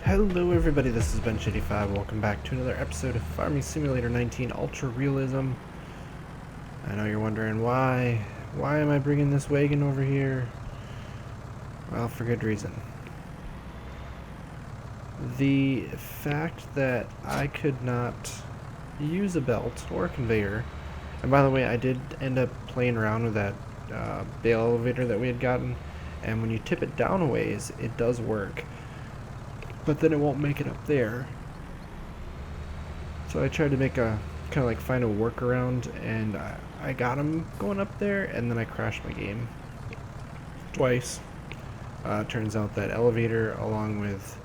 Hello everybody, this is Ben85. Welcome back to another episode of Farming Simulator 19 Ultra Realism. I know you're wondering why am I bringing this wagon over here? Well, for good reason. The fact that I could not use a belt or a conveyor, and by the way, I did end up playing around with that bale elevator that we had gotten, and when you tip it down a ways, it does work. But then it won't make it up there. So I tried to make a kind of like find a workaround, and I got him going up there, and then I crashed my game twice. Turns out that elevator, along with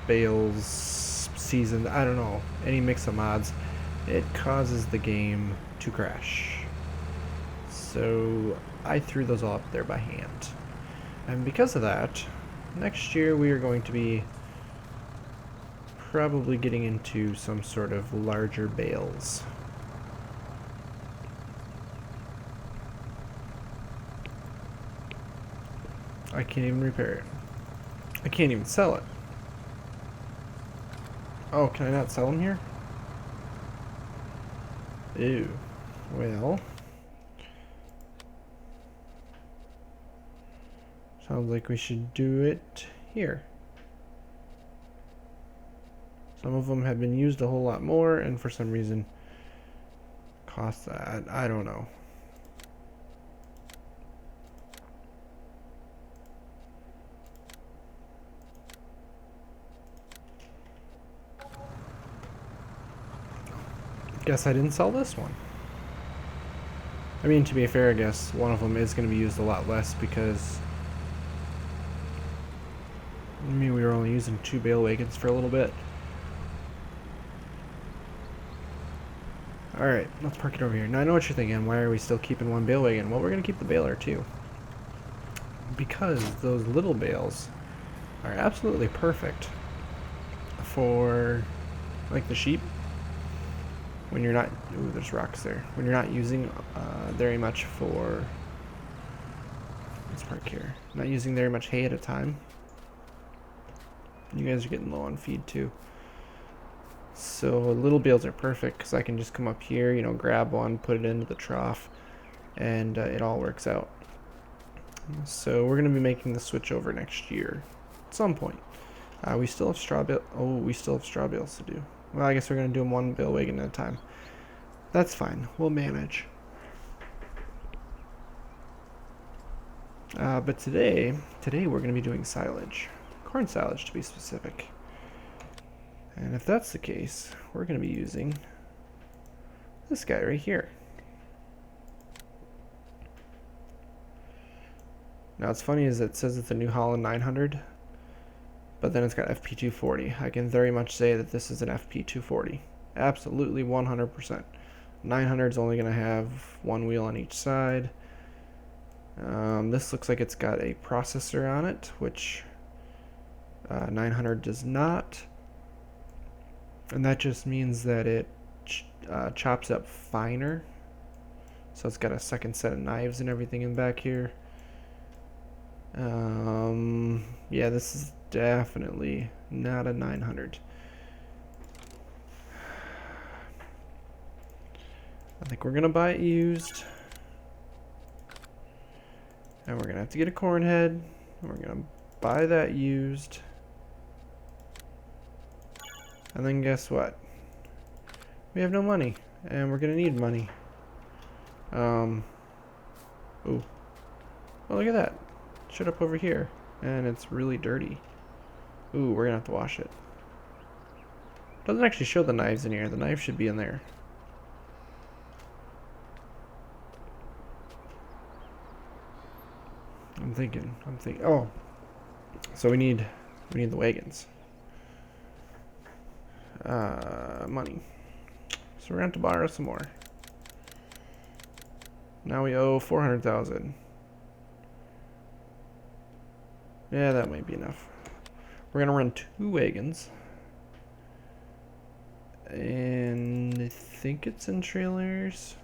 bales, season, I don't know, any mix of mods, it causes the game to crash. So I threw those all up there by hand, and because of that, next year we are going to be probably getting into some sort of larger bales. I can't even repair it. I can't even sell it. Oh, can I not sell them here? Ew. Well, sounds like we should do it here. Some of them have been used a whole lot more, and for some reason cost that. I don't know. Guess I didn't sell this one. I mean, to be fair, I guess one of them is going to be used a lot less because we were only using 2 bale wagons for a little bit. Alright, let's park it over here. Now I know what you're thinking, why are we still keeping 1 bale wagon? Well, we're going to keep the baler too. Because those little bales are absolutely perfect for, like, the sheep. When you're not, ooh, there's rocks there. When you're not using very much for, let's park here. Not using very much hay at a time. You guys are getting low on feed too. So little bales are perfect because I can just come up here, you know, grab one, put it into the trough, and it all works out. So we're going to be making the switch over next year at some point. We still have straw bale. Oh, we still have straw bales to do. Well, I guess we're going to do them 1 bale wagon at a time. That's fine. We'll manage. But today we're going to be doing silage. Corn silage, to be specific. And if that's the case, we're going to be using this guy right here. Now, what's funny is it says it's a New Holland 900, but then it's got FP240. I can very much say that this is an FP240. Absolutely 100%. 900 is only going to have 1 wheel on each side. This looks like it's got a processor on it, which 900 does not. And that just means that it chops up finer. So it's got a second set of knives and everything in back here. Yeah, this is definitely not a 900. I think we're gonna buy it used, and we're gonna have to get a corn head, and we're gonna buy that used, and then guess what? We have no money, and we're gonna need money. Ooh. Oh, look at that. Shut up over here, and it's really dirty. Ooh, we're gonna have to wash it. Doesn't actually show the knives in here. The knife should be in there. I'm thinking. Oh, so we need the wagons. Money. So we're gonna have to borrow some more. Now we owe 400,000. Yeah, that might be enough. We're gonna run 2 wagons, and I think it's in trailers.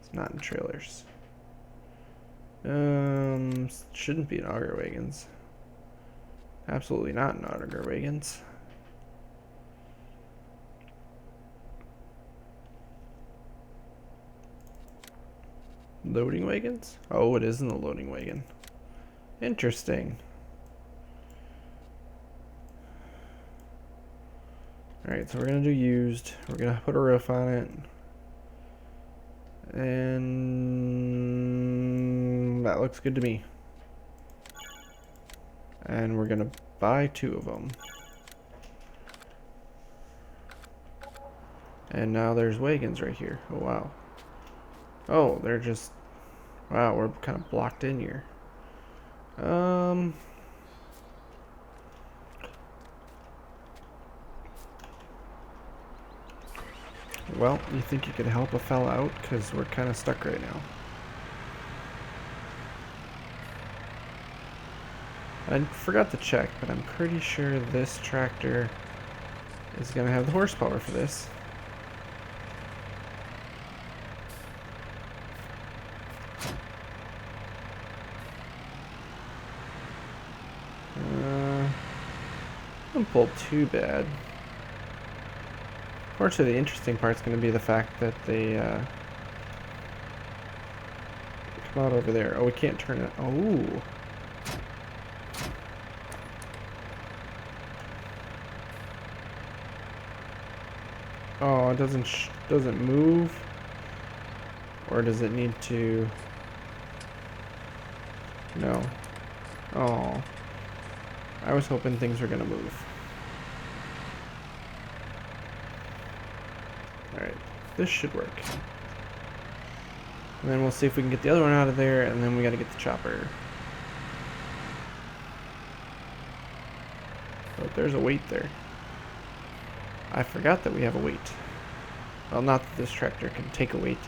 It's not in trailers. Shouldn't be an auger wagons. Absolutely not an auger wagons. Loading wagons? Oh, it isn't a loading wagon. Interesting. Alright, so we're gonna do used. We're gonna put a roof on it. And that looks good to me. And we're gonna buy 2 of them. And now there's wagons right here. Oh, wow. Oh, they're just... Wow, we're kind of blocked in here. Well, you think you could help a fella out? Because we're kind of stuck right now. I forgot to check, but I'm pretty sure this tractor is going to have the horsepower for this. Don't pull too bad. Unfortunately, the interesting part's going to be the fact that they come out over there. Oh, we can't turn it. Oh. Oh, it doesn't move, or does it need to? No. Oh, I was hoping things were gonna move. All right, this should work. And then we'll see if we can get the other one out of there, and then we got to get the chopper. Oh, there's a weight there. I forgot that we have a weight. Well, not that this tractor can take a weight,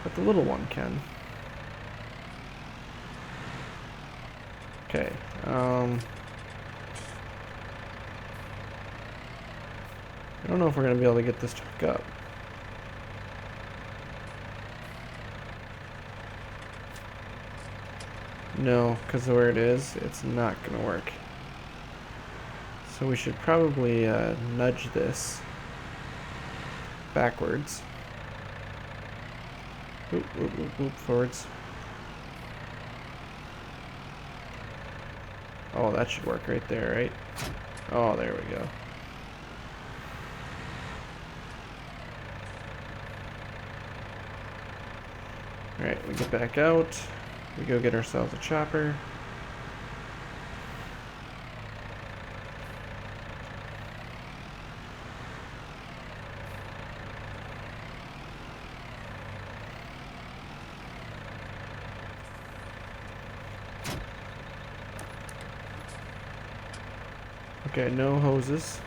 but the little one can. Okay, I don't know if we're going to be able to get this truck up. No, because of where it is, it's not going to work. So we should probably nudge this backwards. Oop, oop, oop, oop, forwards. Oh, that should work right there, right? Oh, there we go. Alright, we get back out. We go get ourselves a chopper. Okay, no hoses.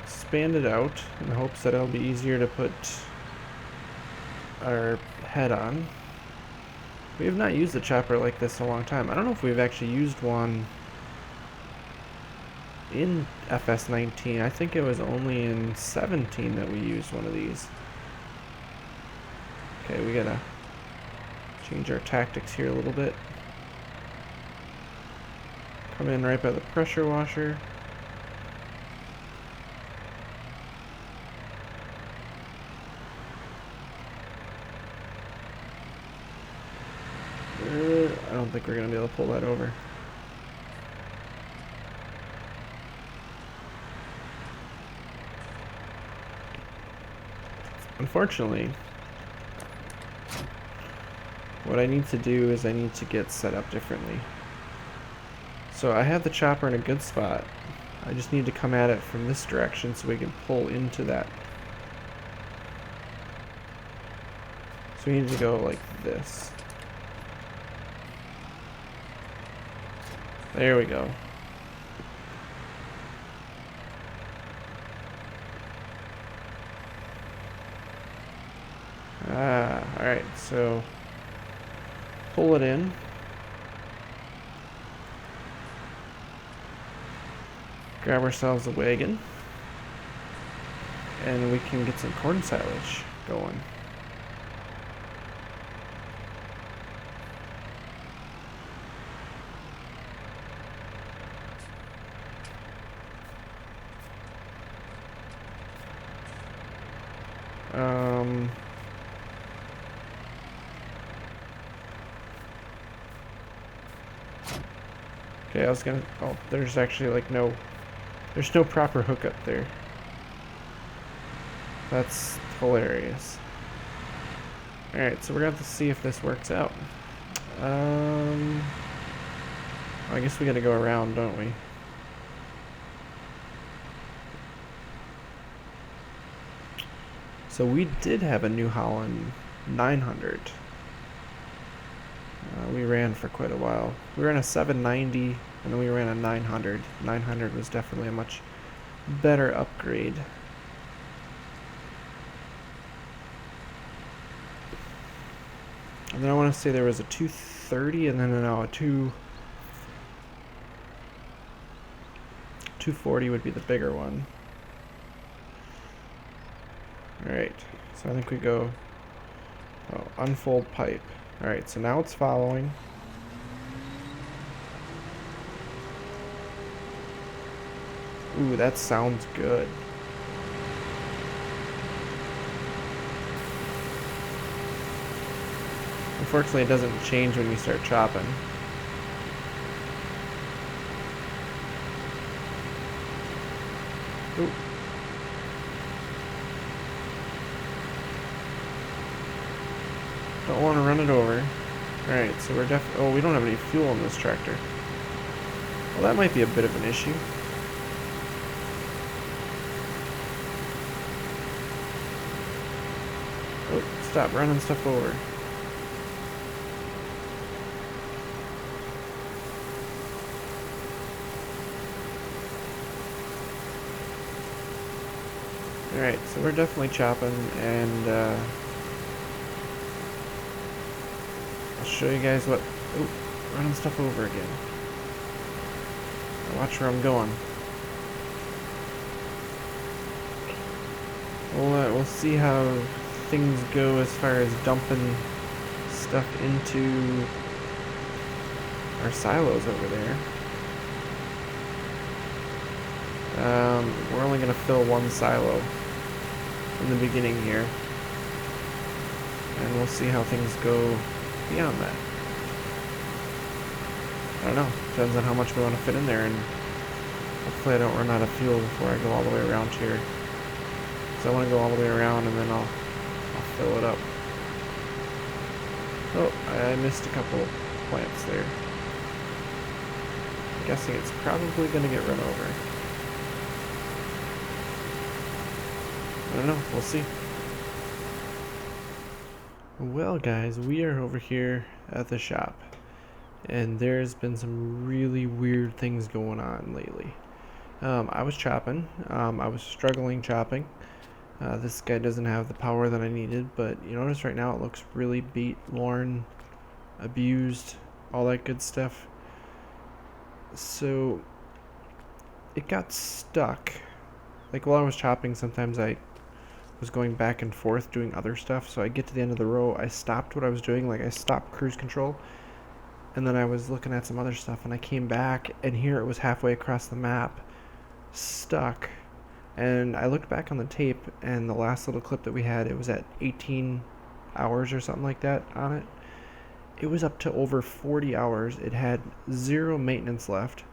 Expand it out in hopes that it'll be easier to put our head on. We have not used a chopper like this in a long time. I don't know if we've actually used one in FS19. I think it was only in 17 that we used one of these. Okay, we gotta change our tactics here a little bit. Come in right by the pressure washer. I don't think we're going to be able to pull that over. Unfortunately, what I need to do is I need to get set up differently. So I have the chopper in a good spot. I just need to come at it from this direction so we can pull into that. So we need to go like this. There we go. Alright, so pull it in. Grab ourselves a wagon. And we can get some corn silage going. Okay, I was gonna... Oh, there's actually like no... There's no proper hookup there. That's hilarious. Alright, so we're gonna have to see if this works out. I guess we gotta go around, don't we? So we did have a New Holland 900. We ran for quite a while. We ran a 790, and then we ran a 900. 900 was definitely a much better upgrade. And then I want to say there was a 230, and then a 240 would be the bigger one. Alright, so I think we go... Oh, unfold pipe. Alright, so now it's following. Ooh, that sounds good. Unfortunately, it doesn't change when you start chopping. Ooh. Don't want to run it over. Alright, so we're oh, we don't have any fuel in this tractor. Well, that might be a bit of an issue. Oh, stop running stuff over. Alright, so we're definitely chopping, and I'll show you guys what... Oh, running stuff over again. Watch where I'm going. We'll see how things go as far as dumping stuff into our silos over there. We're only going to fill one silo in the beginning here, and we'll see how things go beyond that. I don't know, depends on how much we want to fit in there, and hopefully I don't run out of fuel before I go all the way around here. So I want to go all the way around, and then I'll fill it up. Oh, I missed a couple of plants there. I'm guessing it's probably going to get run over. I don't know, we'll see. Well guys, we are over here at the shop, and there's been some really weird things going on lately. I was chopping, I was struggling chopping. This guy doesn't have the power that I needed, but you notice right now it looks really beat, worn, abused, all that good stuff. So it got stuck. Like while I was chopping, sometimes I was going back and forth doing other stuff, so I get to the end of the row, I stopped what I was doing, like I stopped cruise control, and then I was looking at some other stuff, and I came back, and here it was halfway across the map, stuck. And I looked back on the tape, and the last little clip that we had, it was at 18 hours or something like that on it. It was up to over 40 hours. It had 0 maintenance left,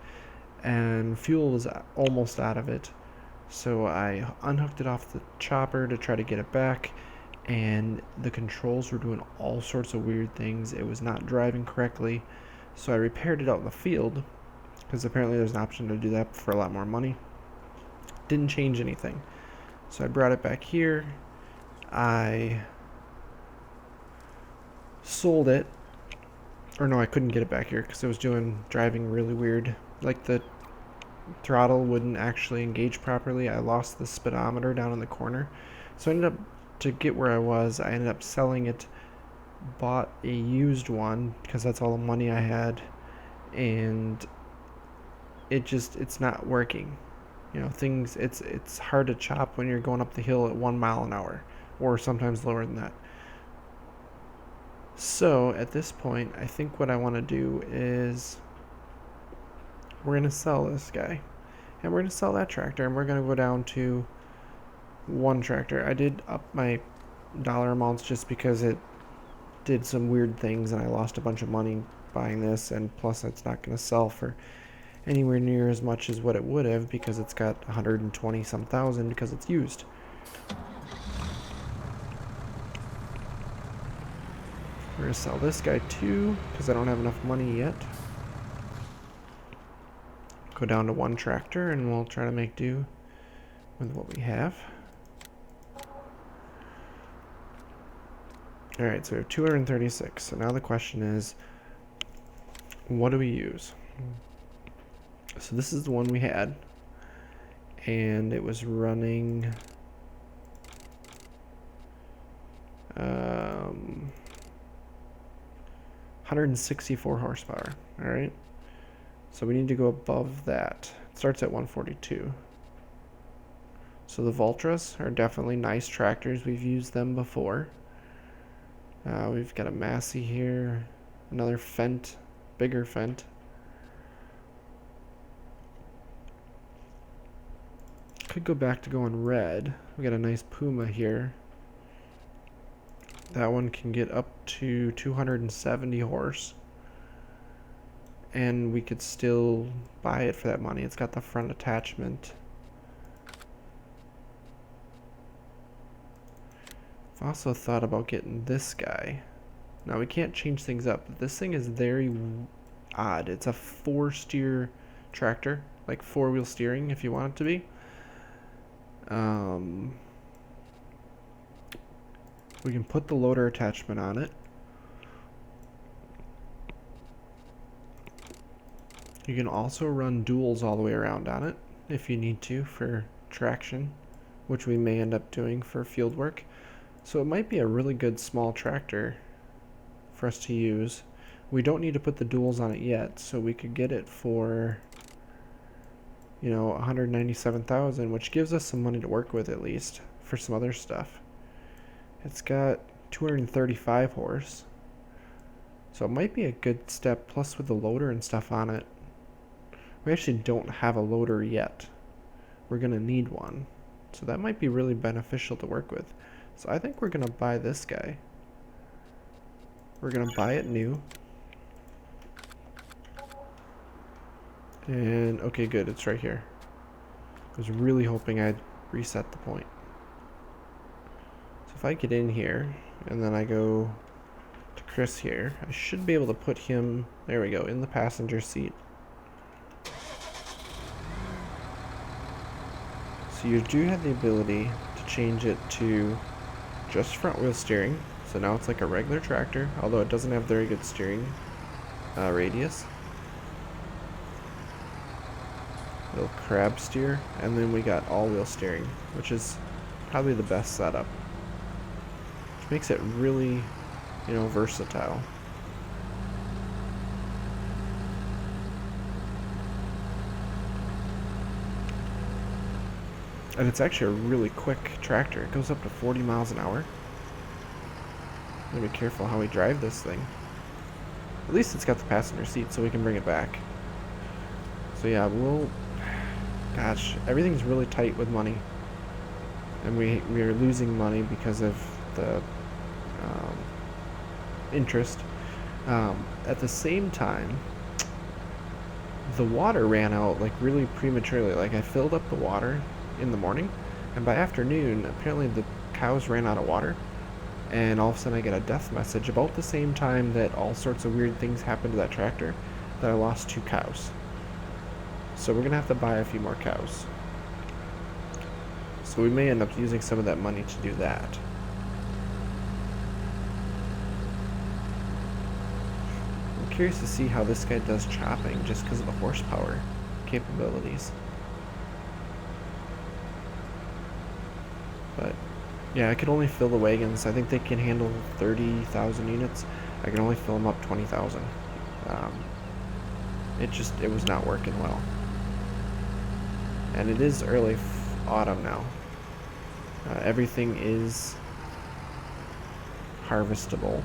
and fuel was almost out of it. So I unhooked it off the chopper to try to get it back, and the controls were doing all sorts of weird things. It was not driving correctly, so I repaired it out in the field, because apparently there's an option to do that for a lot more money. Didn't change anything. So I brought it back here. I sold it. Or no, I couldn't get it back here because it was driving really weird. Like the throttle wouldn't actually engage properly. I lost the speedometer down in the corner. So I ended up, to get where I was, I ended up selling it, bought a used one because that's all the money I had, and it's not working. You know, it's hard to chop when you're going up the hill at 1 mile an hour, or sometimes lower than that. So at this point, I think what I want to do is we're going to sell this guy, and we're going to sell that tractor, and we're going to go down to one tractor. I did up my dollar amounts just because it did some weird things and I lost a bunch of money buying this, and plus it's not going to sell for anywhere near as much as what it would have because it's got 120 some thousand because it's used. We're going to sell this guy too because I don't have enough money yet. Go down to one tractor and we'll try to make do with what we have. Alright, so we have 236. So now the question is, what do we use? So this is the one we had. And it was running 164 horsepower. Alright. So we need to go above that. It starts at 142. So the Voltras are definitely nice tractors. We've used them before. We've got a Massey here, another Fent, bigger Fent. Could go back to going red. We got a nice Puma here. That one can get up to 270 horse. And we could still buy it for that money. It's got the front attachment. I've also thought about getting this guy. Now we can't change things up, but this thing is very odd. It's a 4-steer tractor, like 4-wheel steering if you want it to be. We can put the loader attachment on it. You can also run duals all the way around on it if you need to for traction, which we may end up doing for field work. So it might be a really good small tractor for us to use. We don't need to put the duals on it yet, so we could get it for, you know, 197,000, which gives us some money to work with at least for some other stuff. It's got 235 horse, so it might be a good step, plus with the loader and stuff on it. We actually don't have a loader yet. We're gonna need one, so that might be really beneficial to work with. So I think we're gonna buy this guy. We're gonna buy it new. And okay, good, it's right here. I was really hoping I'd reset the point. So if I get in here and then I go to Chris here, I should be able to put him, there we go, in the passenger seat. So you do have the ability to change it to just front wheel steering. So now it's like a regular tractor, although it doesn't have very good steering radius. Little crab steer, and then we got all-wheel steering, which is probably the best setup, which makes it really, you know, versatile. And it's actually a really quick tractor. It goes up to 40 miles an hour. Gotta be careful how we drive this thing. At least it's got the passenger seat, so we can bring it back. So yeah, we'll... Gosh, everything's really tight with money, and we are losing money because of the interest. At the same time, the water ran out like really prematurely. Like I filled up the water in the morning, and by afternoon, apparently the cows ran out of water, and all of a sudden I get a death message about the same time that all sorts of weird things happened to that tractor, that I lost 2 cows. So we're gonna have to buy a few more cows. So we may end up using some of that money to do that. I'm curious to see how this guy does chopping just because of the horsepower capabilities. But yeah, I could only fill the wagons. I think they can handle 30,000 units. I can only fill them up 20,000. It was not working well. And it is early autumn now. Everything is harvestable.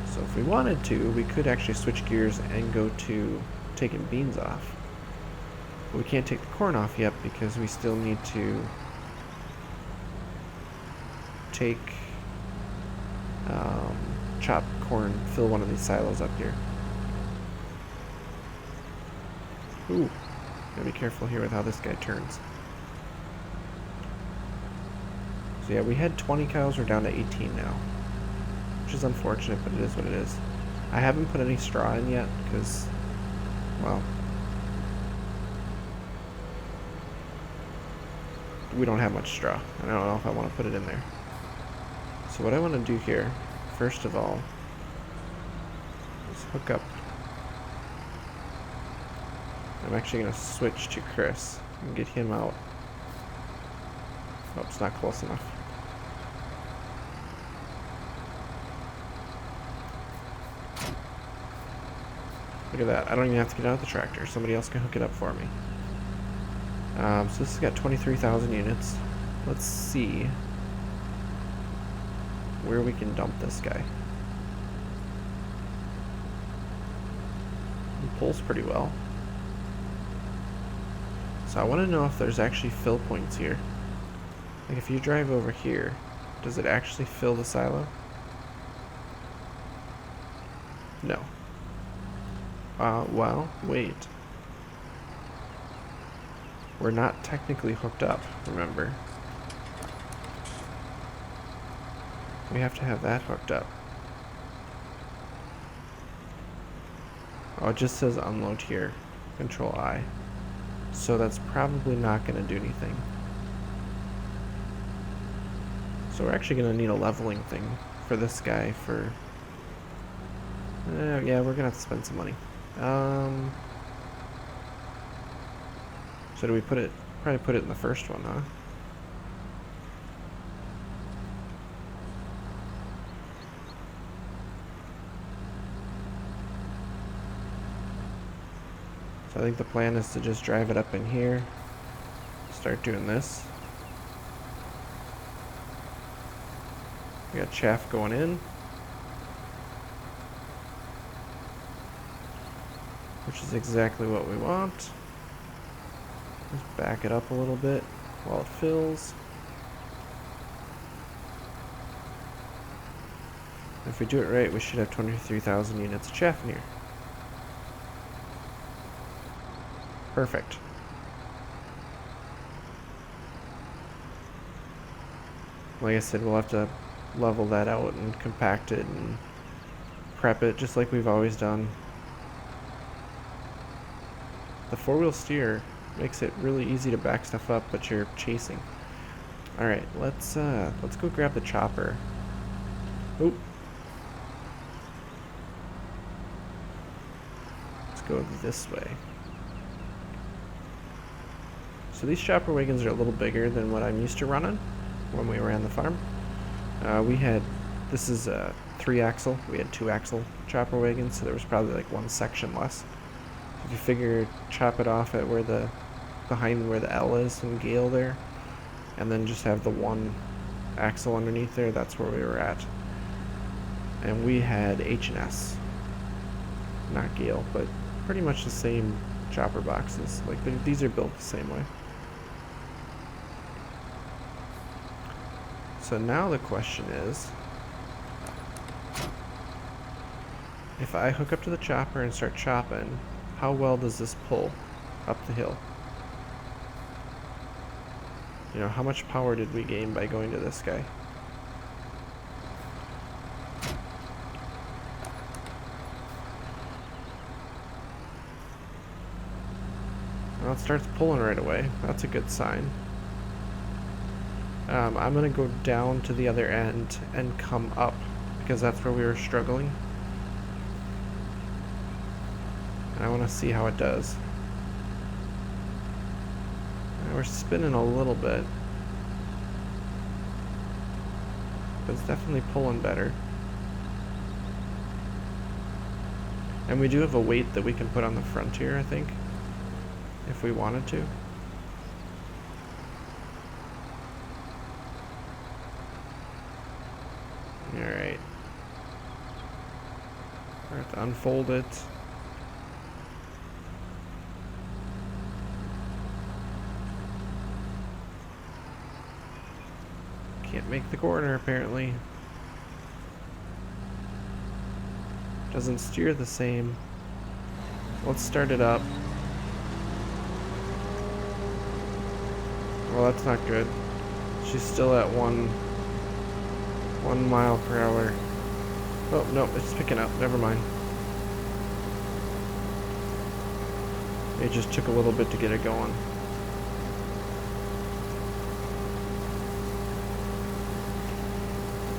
So if we wanted to, we could actually switch gears and go to taking beans off. But we can't take the corn off yet because we still need to take chopped corn, fill one of these silos up here. Ooh, gotta be careful here with how this guy turns. So yeah, we had 20 cows, we're down to 18 now. Which is unfortunate, but it is what it is. I haven't put any straw in yet, because, well, we don't have much straw. I don't know if I want to put it in there. So what I want to do here, first of all, is hook up. I'm actually going to switch to Chris and get him out. Oh, it's not close enough. Look at that. I don't even have to get out of the tractor. Somebody else can hook it up for me. So this has got 23,000 units. Let's see where we can dump this guy. He pulls pretty well. So I want to know if there's actually fill points here. Like if you drive over here, does it actually fill the silo? No. Well, wait. We're not technically hooked up, remember? We have to have that hooked up. Oh, it just says unload here. Control I. So that's probably not going to do anything. So we're actually going to need a leveling thing for this guy for... yeah, we're going to have to spend some money. So do we put it... Probably put it in the first one, huh? So I think the plan is to just drive it up in here. Start doing this. We got chaff going in. Which is exactly what we want. Just back it up a little bit while it fills. If we do it right, we should have 23,000 units of chaff in here. Perfect. Like I said, we'll have to level that out and compact it and prep it just like we've always done. The four-wheel steer makes it really easy to back stuff up, but you're chasing. All right, let's go grab the chopper. Oop. Let's go this way. So these chopper wagons are a little bigger than what I'm used to running when we ran the farm. This is a 3-axle. We had 2-axle chopper wagons, so there was probably like one section less. If you figure chop it off at where behind where the L is in Gale there, and then just have the one axle underneath there, that's where we were at. And we had H&S, not Gale, but pretty much the same chopper boxes. Like these are built the same way. So now the question is, if I hook up to the chopper and start chopping, how well does this pull up the hill? You know, how much power did we gain by going to this guy? Well, it starts pulling right away. That's a good sign. I'm going to go down to the other end and come up, because that's where we were struggling. And I want to see how it does. And we're spinning a little bit, but it's definitely pulling better. And we do have a weight that we can put on the front here, I think, if we wanted to. Alright. We have to unfold it. Can't make the corner apparently. Doesn't steer the same. Let's start it up. Well, that's not good. She's still at one mile per hour. Oh, no, it's picking up. Never mind. It just took a little bit to get it going.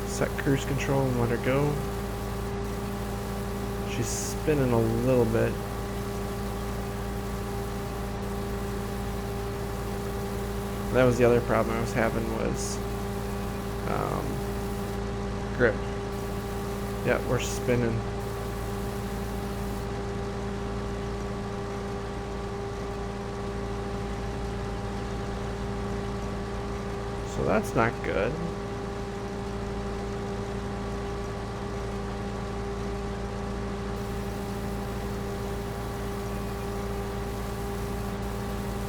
Set cruise control and let her go. She's spinning a little bit. That was the other problem I was having was grip. Yeah, we're spinning. So that's not good.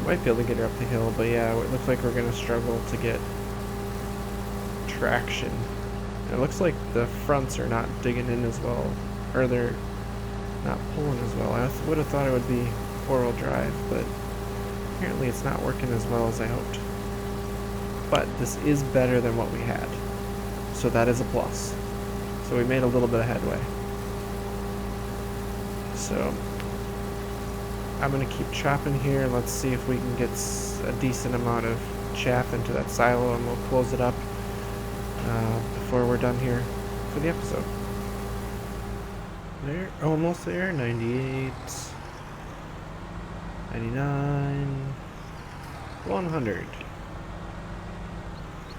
Might be able to get her up the hill, but yeah, it looks like we're gonna struggle to get traction. It looks like the fronts are not digging in as well, or they're not pulling as well. I would have thought it would be four-wheel drive, but apparently it's not working as well as I hoped. But this is better than what we had, so that is a plus. So we made a little bit of headway. So I'm gonna keep chopping here. Let's see if we can get a decent amount of chaff into that silo, and we'll close it up before we're done here for the episode. There, almost there. 98, 99, 100.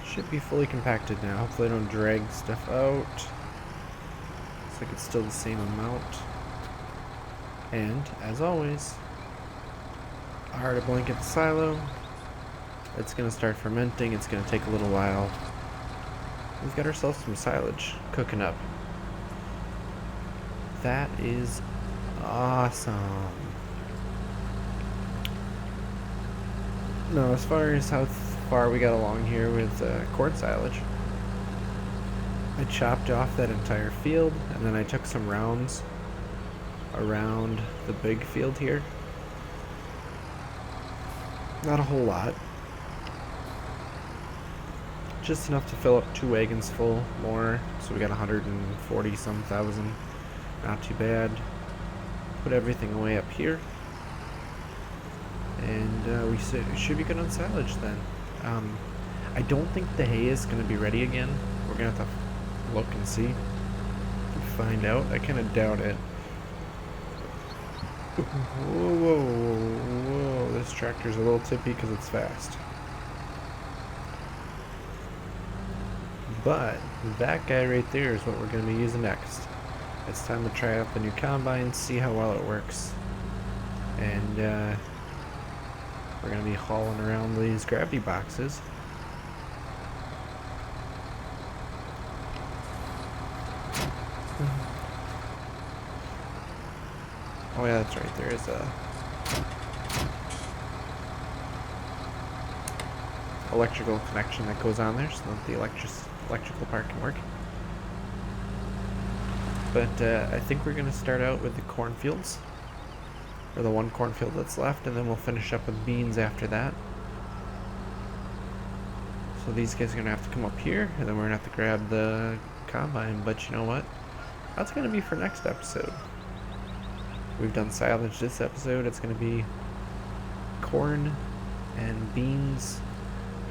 Should be fully compacted now. Hopefully I don't drag stuff out. Looks like it's still the same amount. And as always, I hard a blanket the silo. It's gonna start fermenting. It's gonna take a little while. We've got ourselves some silage cooking up. That is awesome. Now, as far as how far we got along here with corn silage, I chopped off that entire field, and then I took some rounds around the big field here. Not a whole lot. Just enough to fill up 2 wagons full more. So we got 140 some thousand. Not too bad. Put everything away up here. And we should be good on silage then. I don't think the hay is going to be ready again. We're going to have to look and see. Find out. I kind of doubt it. Whoa, whoa, whoa, this tractor's a little tippy because it's fast. But that guy right there is what we're going to be using next. It's time to try out the new combine, see how well it works. And we're going to be hauling around these gravity boxes. Oh yeah, that's right, there is a electrical connection that goes on there so that the electrical part can work. But I think we're going to start out with the cornfields, or the one cornfield that's left, and then we'll finish up with beans after that. So these guys are going to have to come up here, and then we're going to have to grab the combine, but you know what? That's going to be for next episode. We've done silage this episode. It's going to be corn and beans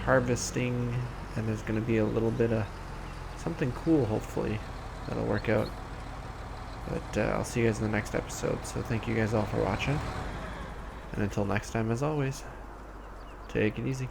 harvesting, and there's going to be a little bit of something cool, hopefully, that'll work out. But I'll see you guys in the next episode, so thank you guys all for watching. And until next time, as always, take it easy.